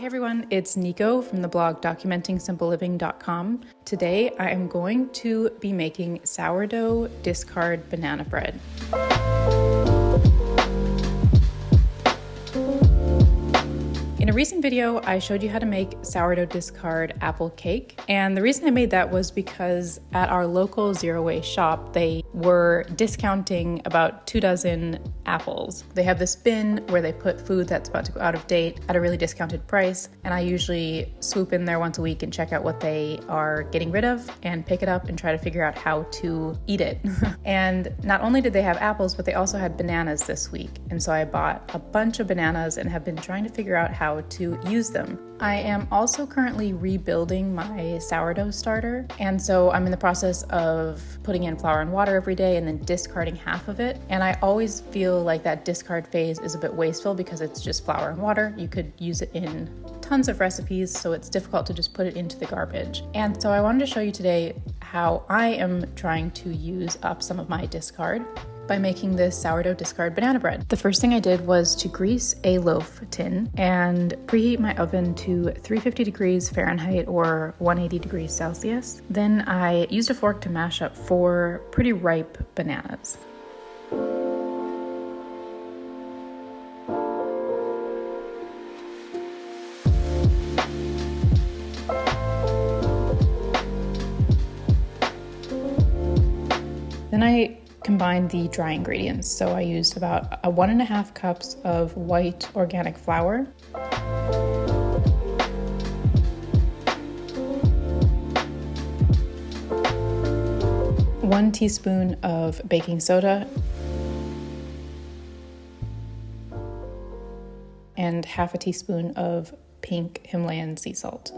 Hey everyone, it's Nico from the blog documentingsimpleliving.com. Today I am going to be making sourdough discard banana bread. In a recent video, I showed you how to make sourdough discard apple cake, and the reason I made that was because at our local zero-waste shop, they were discounting about 24 apples. They have this bin where they put food that's about to go out of date at a really discounted price, and I usually swoop in there once a week and check out what they are getting rid of and pick it up and try to figure out how to eat it. And not only did they have apples, but they also had bananas this week, and so I bought a bunch of bananas and have been trying to figure out how to use them. I am also currently rebuilding my sourdough starter, and so I'm in the process of putting in flour and water every day and then discarding half of it. And I always feel like that discard phase is a bit wasteful because it's just flour and water. You could use it in tons of recipes, so it's difficult to just put it into the garbage. And so I wanted to show you today how I am trying to use up some of my discard by making this sourdough discard banana bread. The first thing I did was to grease a loaf tin and preheat my oven to 350 degrees Fahrenheit or 180 degrees Celsius. Then I used a fork to mash up 4 pretty ripe bananas. Then I combined the dry ingredients. So I used about 1.5 cups of white organic flour, 1 teaspoon of baking soda, and 1/2 teaspoon of pink Himalayan sea salt.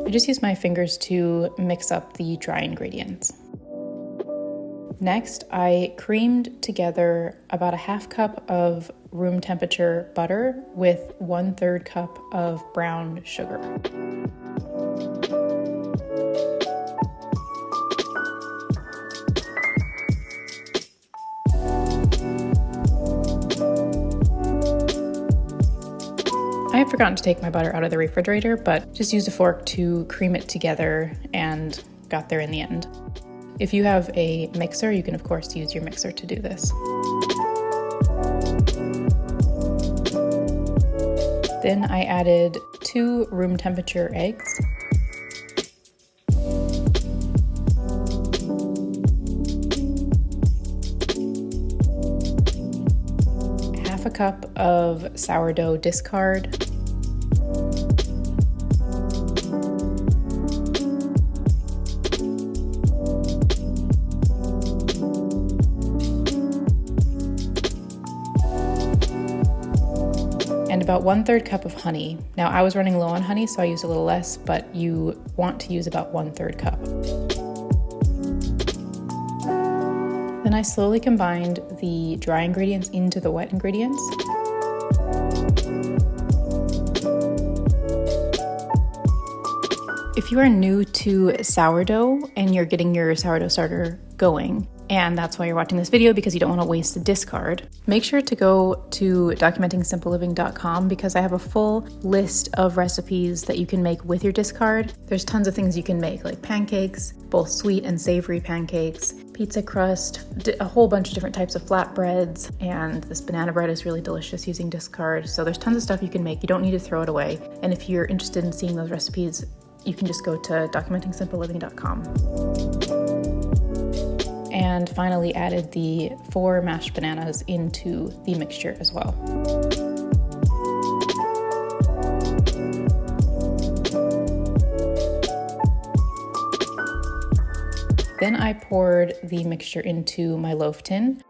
I just use my fingers to mix up the dry ingredients. Next, I creamed together about 1/2 cup of room temperature butter with 1/3 cup of brown sugar. I had forgotten to take my butter out of the refrigerator, but just used a fork to cream it together and got there in the end. If you have a mixer, you can of course use your mixer to do this. Then I added 2 room temperature eggs, half a cup of sourdough discard, and about 1/3 cup of honey. Now I was running low on honey, so I used a little less, but you want to use about 1/3 cup. Then I slowly combined the dry ingredients into the wet ingredients. If you are new to sourdough and you're getting your sourdough starter going, and that's why you're watching this video because you don't want to waste the discard, make sure to go to documentingsimpleliving.com because I have a full list of recipes that you can make with your discard. There's tons of things you can make, like pancakes, both sweet and savory pancakes, pizza crust, a whole bunch of different types of flatbreads, and this banana bread is really delicious using discard. So there's tons of stuff you can make. You don't need to throw it away. And if you're interested in seeing those recipes, you can just go to documentingsimpleliving.com. And finally added the 4 mashed bananas into the mixture as well. Then I poured the mixture into my loaf tin.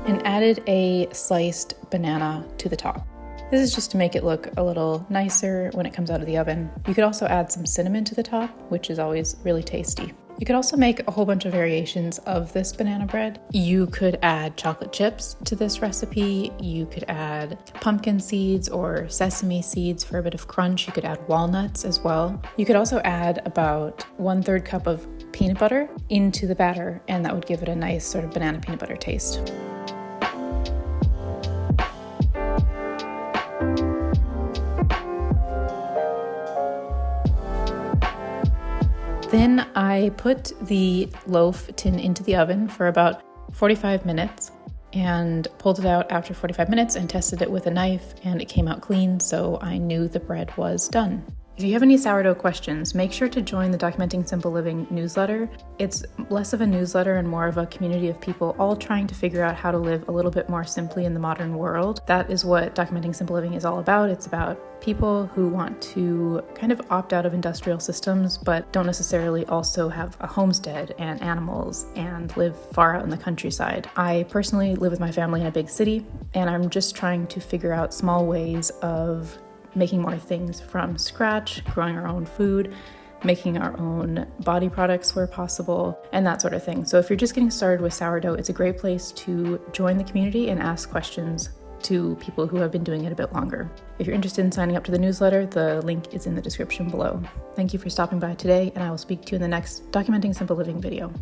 And added a sliced banana to the top. This is just to make it look a little nicer when it comes out of the oven. You could also add some cinnamon to the top, which is always really tasty. You could also make a whole bunch of variations of this banana bread. You could add chocolate chips to this recipe. You could add pumpkin seeds or sesame seeds for a bit of crunch. You could add walnuts as well. You could also add about 1/3 cup of peanut butter into the batter, and that would give it a nice sort of banana peanut butter taste. Then I put the loaf tin into the oven for about 45 minutes and pulled it out after 45 minutes and tested it with a knife, and it came out clean, so I knew the bread was done. If you have any sourdough questions, make sure to join the Documenting Simple Living newsletter. It's less of a newsletter and more of a community of people all trying to figure out how to live a little bit more simply in the modern world. That is what Documenting Simple Living is all about. It's about people who want to kind of opt out of industrial systems, but don't necessarily also have a homestead and animals and live far out in the countryside. I personally live with my family in a big city, and I'm just trying to figure out small ways of making more things from scratch, growing our own food, making our own body products where possible, and that sort of thing. So if you're just getting started with sourdough, it's a great place to join the community and ask questions to people who have been doing it a bit longer. If you're interested in signing up to the newsletter, the link is in the description below. Thank you for stopping by today, and I will speak to you in the next Documenting Simple Living video.